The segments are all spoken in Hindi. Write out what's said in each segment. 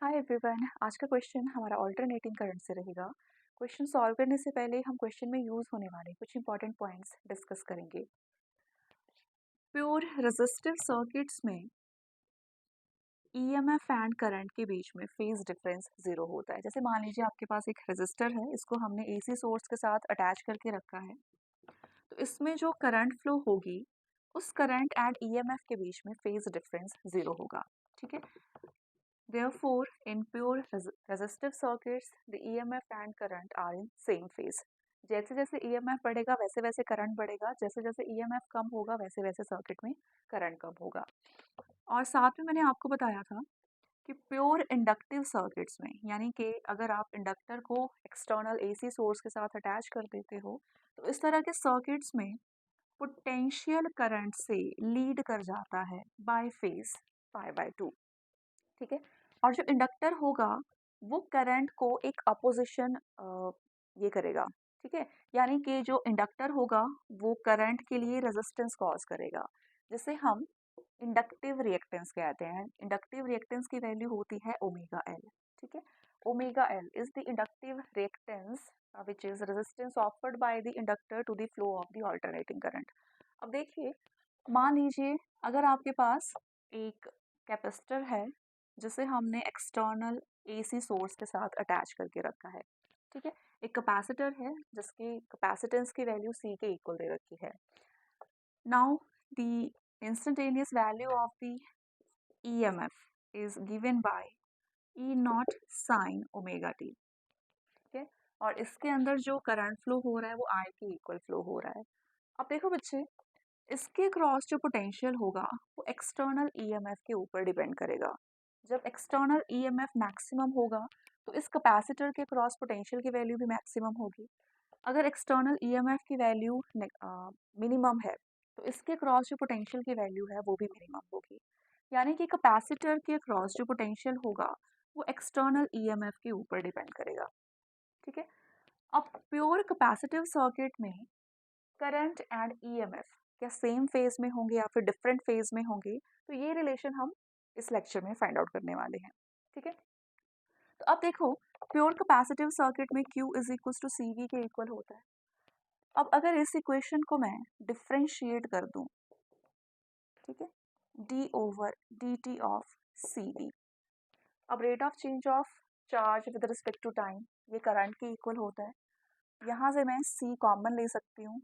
Hi everyone. आज का क्वेश्चन हमारा अल्टरनेटिंग करंट से रहेगा। क्वेश्चन सॉल्व करने से पहले हम क्वेश्चन में यूज होने वाले कुछ इंपॉर्टेंट पॉइंट्स डिस्कस करेंगे। प्योर रेजिस्टिव सर्किट्स में ईएमएफ एंड करंट के बीच में फेज डिफरेंस जीरो होता है। जैसे मान लीजिए आपके पास एक रेजिस्टर है, इसको हमने एसी सोर्स के साथ अटैच करके रखा है, तो इसमें जो करंट फ्लो होगी उस करंट एंड ईएमएफ के बीच में फेज डिफरेंस जीरो होगा। ठीक है। Therefore, in pure resistive circuits, the EMF and current are in same phase. जैसे जैसे EMF बढ़ेगा वैसे वैसे करंट बढ़ेगा, जैसे जैसे EMF कम होगा वैसे वैसे सर्किट में करंट कम होगा। और साथ में मैंने आपको बताया था कि प्योर इंडक्टिव सर्किट्स में, यानी कि अगर आप इंडक्टर को एक्सटर्नल एसी सोर्स के साथ अटैच कर देते हो, तो इस तरह के सर्किट्स में पोटेंशियल करंट से लीड कर जाता है बाय फेज π/2। ठीक है। और जो इंडक्टर होगा वो करंट को एक अपोजिशन ये करेगा। ठीक है। यानी कि जो इंडक्टर होगा वो करंट के लिए रेजिस्टेंस कॉज करेगा, जिसे हम इंडक्टिव रिएक्टेंस कहते हैं। इंडक्टिव रिएक्टेंस की वैल्यू होती है ओमेगा एल। ठीक है। Omega L is the inductive reactance which is resistance offered by the inductor to the flow of the alternating current. अब देखिए, मान लीजिए अगर आपके पास एक कैपेसिटर है जिसे हमने एक्सटर्नल एसी सोर्स के साथ अटैच करके रखा है। ठीक है। एक कैपेसिटर है जिसकी कैपेसिटेंस की वैल्यू सी के इक्वल दे रखी है। Now the instantaneous value of the EMF is given by E not sine omega T. ठीक है। और इसके अंदर जो करंट फ्लो हो रहा है वो आई के इक्वल फ्लो हो रहा है। अब देखो बच्चे, इसके क्रॉस जो पोटेंशियल होगा वो एक्सटर्नल ईएमएफ के ऊपर डिपेंड करेगा। जब एक्सटर्नल ईएमएफ मैक्सिमम होगा तो इस कैपेसिटर के क्रॉस पोटेंशियल की वैल्यू भी मैक्सिमम होगी। अगर एक्सटर्नल ईएमएफ की वैल्यू मिनिमम है तो इसके क्रॉस जो पोटेंशियल की वैल्यू है वो भी मिनिमम होगी। यानी कि कैपेसिटर के क्रॉस जो पोटेंशियल होगा वो एक्सटर्नल ईएमएफ के ऊपर डिपेंड करेगा। ठीक है। अब प्योर कैपेसिटिव सर्किट में करंट एंड ईएमएफ क्या सेम फेज में होंगे या फिर डिफरेंट फेज में होंगे, तो ये रिलेशन हम इस लेक्चर में फाइंड आउट करने वाले हैं। ठीक है। तो अब देखो, प्योर कैपेसिटिव सर्किट में Q is equal to C V के इक्वल होता है। अब अगर इस इक्वेशन को मैं डिफ्रेंशिएट कर दूं, ठीक है, d over D t of C V. अब rate of change of charge with respect to time ये करंट के इक्वल होता है। यहाँ से मैं C कॉमन ले सकती हूँ,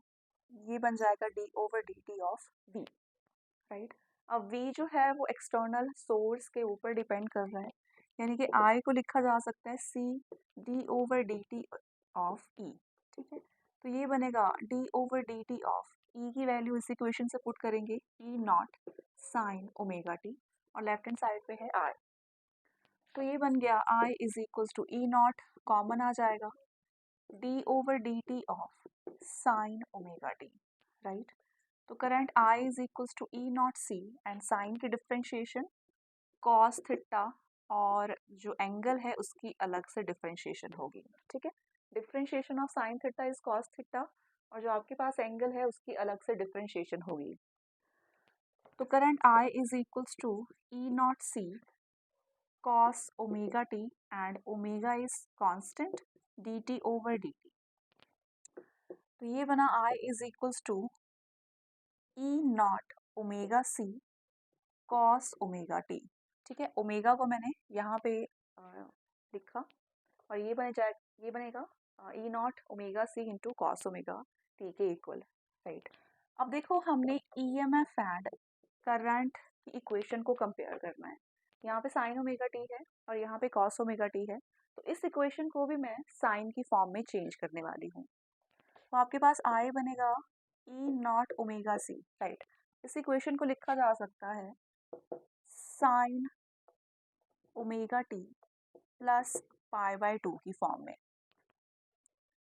ये बन जाएगा d over D t of V। Right. अब V जो है वो एक्सटर्नल सोर्स के ऊपर डिपेंड कर रहा है, यानी कि I को लिखा जा सकता है C d over D t of E। ठीक है। तो ये बनेगा d over D t of E की वैल्यू इस इक्वेशन से पुट करेंगे E naught sine omega t, और लेफ्ट हैंड साइड पे है I। तो ये बन गया I is equal to E naught, common आ जाएगा, d over D t of sine omega t. Right. तो current I is equal to E naught C and sign की डिफ्रेंशिएशन कॉस थीटा, और जो एंगल है उसकी अलग से डिफ्रेंशिएशन होगी। ठीक है। Differentiation of sine theta is cos theta, और जो आपके पास एंगल है उसकी अलग से डिफ्रेंशिएशन होगी। तो current I is equal to E naught C cos omega T and omega is constant D T over D T. तो ये बना I is equal to E naught omega C cos omega T. ठीक है। ओमेगा को मैंने यहाँ पे लिखा, और ये बनेगा E naught omega C into cos omega t के इक्वल। राइट। अब देखो, हमने ईएमएफ एंड करंट की इक्वेशन को कंपेयर करना है। यहाँ पे साइन ओमेगा टी है और यहाँ पे कॉस ओमेगा टी है, तो इस इक्वेशन को भी मैं साइन की फॉर्म में चेंज करने वाली हूँ। तो आपके पास आई बनेगा ई नॉट ओमेगा सी। राइट। इस इक्वेशन को लिखा जा सकता है साइन ओमेगा टी प्लस π/2 की फॉर्म में।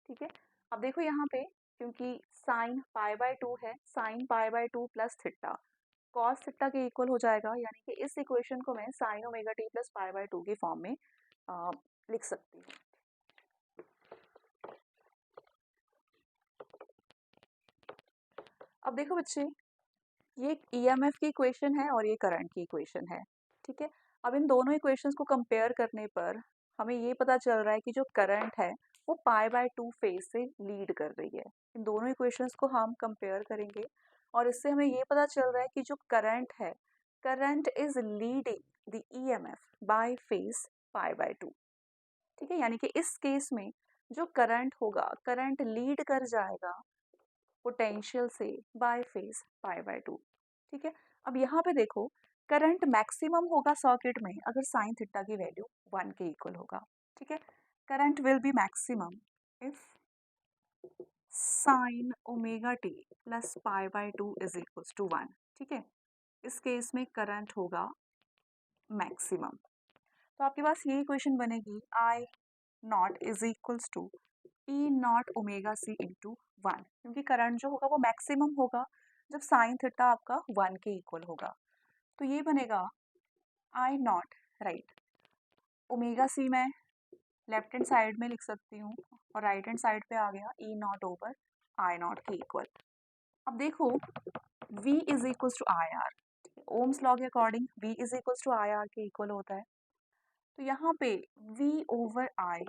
ठीक है। अब देखो यहाँ पे, क्योंकि साइन π/2 है, sine π/2 plus theta cos theta के इक्वल हो जाएगा, यानी कि इस इक्वेशन को मैं साइन ओमेगा टी प्लस π/2 की फॉर्म में लिख सकती हूँ। अब देखो बच्चे, ये ईएमएफ की इक्वेशन है और ये करंट की इक्वेशन है। ठीक है। अब इन दोनों इक्वेशंस को कंपेयर करने पर हमें ये पता चल रहा है कि जो करंट है वो π/2 फेज से लीड कर रही है। इन दोनों इक्वेशंस को हम कंपेयर करेंगे और इससे हमें ये पता चल रहा है कि जो करंट है, current is leading the EMF by phase π/2। ठीक है, यानी कि इस केस में जो करंट होगा, करंट लीड कर जाएगा पोटेंशियल से बाय फेज π/2। ठीक है, अब यहाँ पे देखो करंट मैक्सिमम होगा सर्किट में अगर साइन थीटा की वैल्यू 1 के इक्वल होगा। ठीक है, current will be maximum if sine omega t plus π/2 is equals to 1। ठीक है, इस केस में करंट होगा मैक्सिमम। तो आपके पास ये इक्वेशन बनेगी I naught is equals to E naught omega C into 1, क्योंकि करंट जो होगा वो मैक्सिमम होगा जब साइन थीटा आपका 1 के इक्वल होगा। तो ये बनेगा आई नॉट, राइट, ओमेगा सी मैं लेफ्ट हैंड साइड में लिख सकती हूँ और राइट हैंड साइड पे आ गया E naught over I naught के इक्वल। अब देखो V is equals to I R, Ohm's law के according V is equals to I R के इक्वल होता है। तो यहाँ पे V ओवर I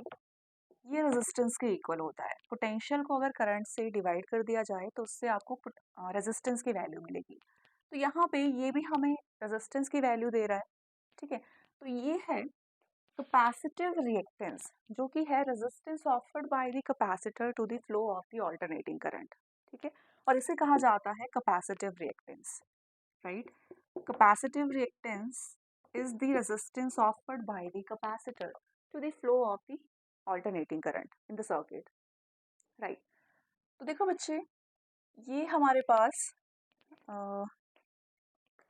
ये रेजिस्टेंस के इक्वल होता है। पोटेंशियल को अगर करंट से डिवाइड कर दिया जाए तो उससे आपको रेजिस्टेंस की वैल्यू मिलेगी। तो यहाँ पे ये भी हमें रेजिस्टेंस की वैल्यू दे रहा है। ठीक है, तो ये है कैपेसिटिव रिएक्टेंस, जो कि है resistance offered by the capacitor to the flow of the alternating current. ठीक है, और इसे कहा जाता है capacitive reactance, right. Capacitive reactance is the resistance offered by the capacitor to the flow of the alternating current in the circuit, right। तो देखो बच्चे, ये हमारे पास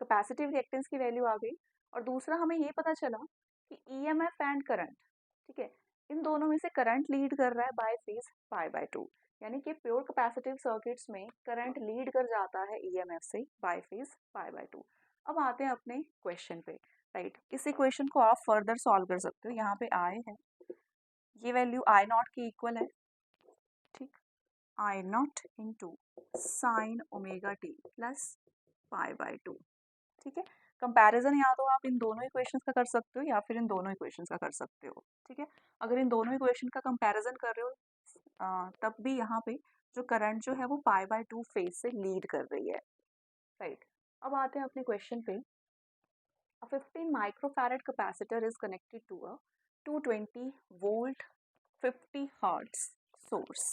कैपेसिटिव रिएक्टेंस की वैल्यू आ गई और दूसरा हमें ये पता चला कि ईएमएफ एंड करंट, ठीक है, इन दोनों में से करंट लीड कर रहा है बाय फेज π/2, यानी कि प्योर कैपेसिटिव सर्किट्स में करंट लीड कर जाता है ईएमएफ से बाय फेज π/2। अब आते हैं अपने क्वेश्चन पे, राइट। इस इक्वेशन को आप फर्दर सॉल्व कर सकते हो। यहाँ पे आई है, ये वैल्यू आई नॉट की इक्वल है, ठीक, I naught into sine omega t plus π/2। ठीक है, कंपैरिजन या तो आप इन दोनों इक्वेशंस का कर सकते हो या फिर इन दोनों इक्वेशंस का कर सकते हो। ठीक है, अगर इन दोनों इक्वेशन का कंपैरिजन कर रहे हो तब भी यहाँ पे जो करंट जो है वो π/2 फेज से लीड कर रही है, राइट। अब आते हैं अपने क्वेश्चन पे। A 15 microfarad capacitor is connected to a 220 volt 50 hertz source.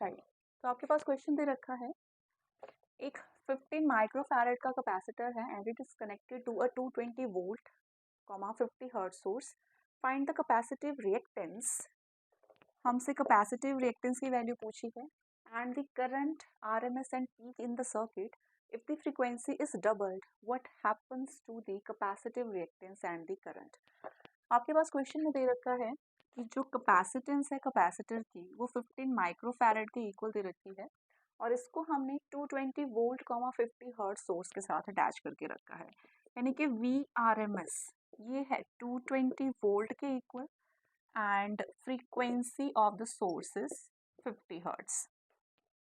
Right, तो आपके पास क्वेश्चन दे रखा है, एक 15 माइक्रोफैरड का कैपेसिटर है and it is connected to a 220 volt 50 hertz source. Find the capacitive reactance, हमसे कैपेसिटिव रिएक्टेंस की वैल्यू पूछी है, and the current RMS and peak in the circuit if the frequency is doubled what happens to the capacitive reactance and the current. आपके पास क्वेश्चन में दे रखा है कि जो कैपेसिटेंस है कैपेसिटर की वो 15 माइक्रोफैरड के इक्वल दे रखी है और इसको हमने 220 वोल्ट 50 हर्ट्ज सोर्स के साथ अटैच करके रखा है, यानी कि VRMS ये है 220 वोल्ट के equal and frequency of the source is 50 hertz.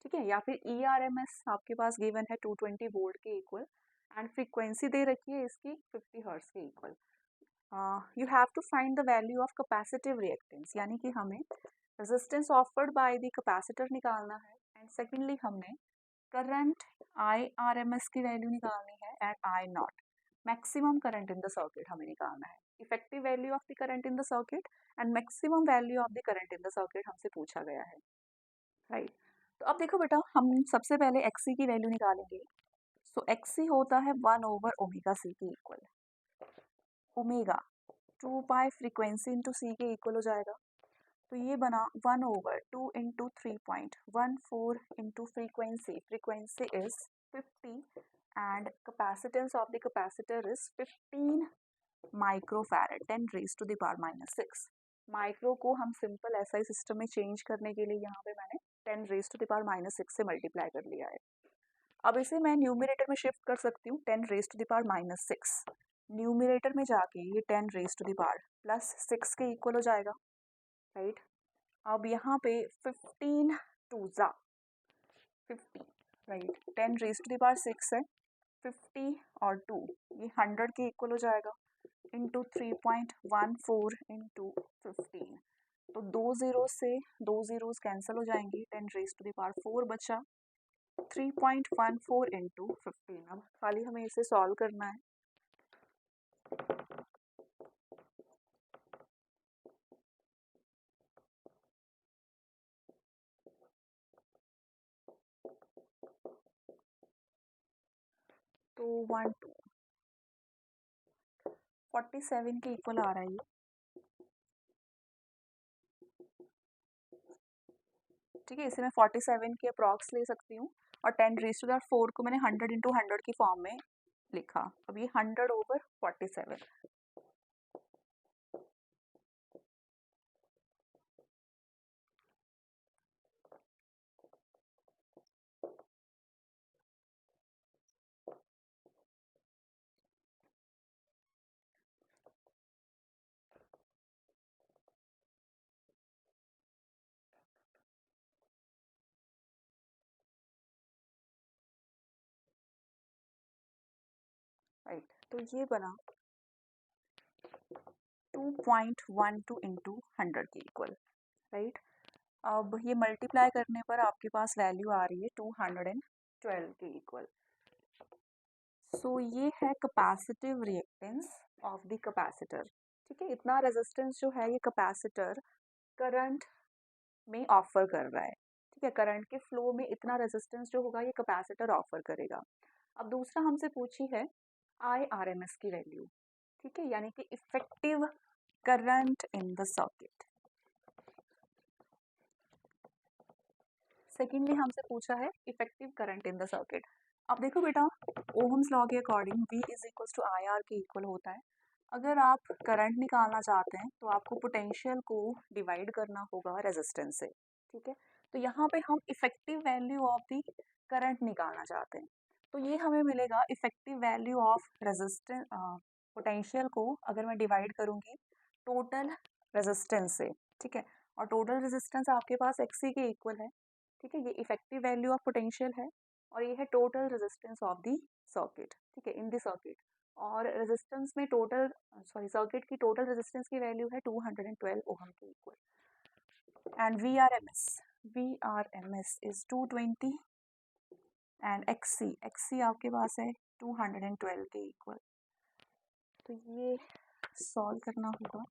ठीक है, या फिर ERMS आपके पास गिवन है 220 वोल्ट के इक्वल एंड फ्रीक्वेंसी दे रखी है इसकी 50 हर्ट्ज के equal. You have to find the value of capacitive reactance, यानी कि हमें resistance offered by the capacitor निकालना है एंड सेकेंडली हमने करंट IRMS की वैल्यू निकालनी है and I naught maximum current in the circuit हमें निकालना है। Effective value of the current in the circuit and maximum value of the current in the circuit हमसे पूछा गया है, राइट। तो अब देखो बेटा, हम सबसे पहले XC की वैल्यू निकालेंगे। सो XC होता है 1 ओवर ओमेगा सी के equal, omega 2 pi frequency into C के इक्वल हो जाएगा। तो ये बना 1 over 2 into 3.14 into frequency, frequency is 50 and capacitance of the capacitor is 15 microfarad 10 raise to the power -6। Micro को हम सिंपल एसआई सिस्टम में चेंज करने के लिए यहाँ पे मैंने 10 रेज टू द पावर -6 से मल्टीप्लाई कर लिया है। अब इसे मैं न्यूमरेटर में शिफ्ट कर सकती हूँ 10 raise to the power -6। Numerator में जाके ये 10 raise to the power plus 6 के इक्वल हो जाएगा, राइट। अब यहाँ पे 15 to the 50, right. 10 raise to the power 6 है, 50 और 2 ये 100 के इक्वल हो जाएगा, इंटू 3.14 इंटू 15। तो दो ज़ीरो से दो ज़ीरोज़ कैंसिल हो जाएंगी, 10 रेज टू द पावर 4 बचा, 3.14 इंटू 15। अब खाली हमें इसे सॉल्व करना है। तो 47 के इक्वल आ रहा है ये, ठीक है। इसे मैं 47 के अप्रॉक्स ले सकती हूँ, और 10 रेज टू द 4 को मैंने 100 इंटू 100 की फॉर्म में लिखा। अब ये 100 ओवर 47, राइट। तो ये बना 2.12 इंटू 100 के इक्वल, राइट। अब ये मल्टीप्लाई करने पर आपके पास वैल्यू आ रही है 212 के इक्वल। सो ये है capacitive reactance of the capacitor, ठीक है। इतना रेजिस्टेंस जो है ये कैपेसिटर करंट में ऑफर कर रहा है, ठीक है। करंट के फ्लो में इतना रेजिस्टेंस जो होगा ये कैपेसिटर ऑफर करेगा। अब दूसरा हमसे पूछी है IRMS की वैल्यू, ठीक है, यानी कि effective current in the circuit. Secondly हमसे पूछा है effective current in the circuit. अब देखो बेटा, ओहम्स लॉ के according V is equal to IR के इक्वल होता है। अगर आप करंट निकालना चाहते हैं तो आपको पोटेंशियल को डिवाइड करना होगा रेजिस्टेंस से, ठीक है। तो यहाँ पे हम effective value of the current निकालना चाहते हैं, तो ये हमें मिलेगा effective value of resistance, potential को अगर मैं डिवाइड करूँगी टोटल रेजिस्टेंस से, ठीक है। और टोटल रेजिस्टेंस आपके पास XC के इक्वल है, ठीक है। ये इफेक्टिव वैल्यू ऑफ पोटेंशियल है, और ये है total resistance of the circuit, ठीक है, इन द सर्किट। और रेजिस्टेंस में टोटल, सॉरी, सर्किट की टोटल रेजिस्टेंस की वैल्यू है 212 ओहम के equal. And V R M S is 220, and X C आपके पास है 212 के इक्वल। तो ये सॉल्व करना होगा।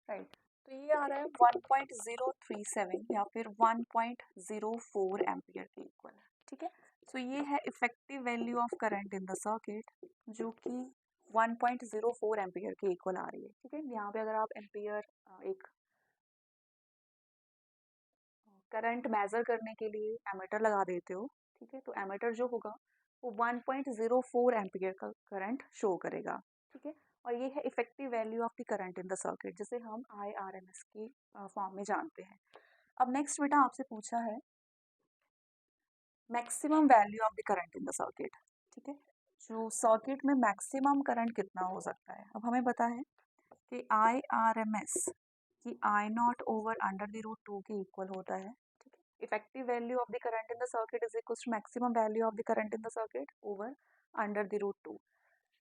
राइट, तो ये आ रहा है 1.037 या फिर 1.04 एम्पियर के इक्वल, ठीक है। सो ये है effective value of current in the circuit, जो कि 1.04 एम्पियर के इक्वल आ रही है, ठीक है। यहाँ पे अगर आप एम्पियर, एक करंट मेजर करने के लिए एमीटर लगा देते हो, ठीक है, तो एमीटर जो होगा वो 1.04 एम्पियर का करंट शो करेगा, ठीक है। और ये है effective value of the current in the circuit, जिसे हम IRMS की फॉर्म में जानते हैं। अब नेक्स्ट बेटा आपसे पूछा है maximum value of the current in the circuit, ठीक है। जो सर्किट में मैक्सिमम करंट कितना हो सकता है। अब हमें पता है कि IRMS कि I0 over under the root 2 के इक्वल होता है, ठीक है। Effective value of the current in the circuit is equal to maximum value of the current in the circuit over under the root 2।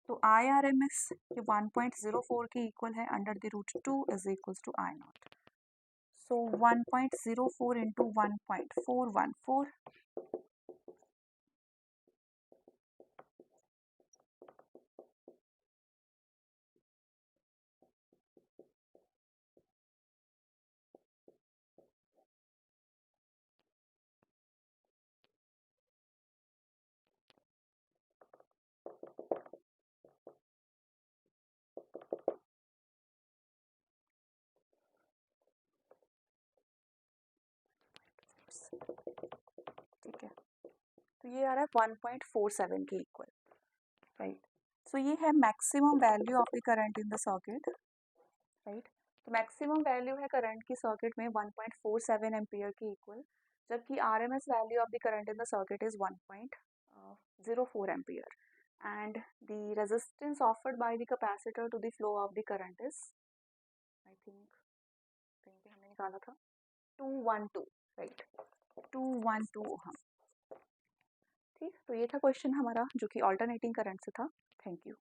तो IRMS ये 1.04 के इक्वल है, under the root 2 is equal to I0। So 1.04 into 1.414, तो ये आ रहा है 1.47 के इक्वल, राइट। सो ये है maximum value of the current in the circuit, right. तो मैक्सिमम वैल्यू है करंट की सर्किट में 1.47 एम्पियर के इक्वल, जबकि RMS value of the current in the circuit is 1.04 ampere, and the resistance offered by the capacitor to the flow of the current is, I think कहीं पे हमने निकाला था 212, राइट, 212 ओहम। ठीक, तो ये था क्वेश्चन हमारा जो कि ऑल्टरनेटिंग करंट से था। Thank you.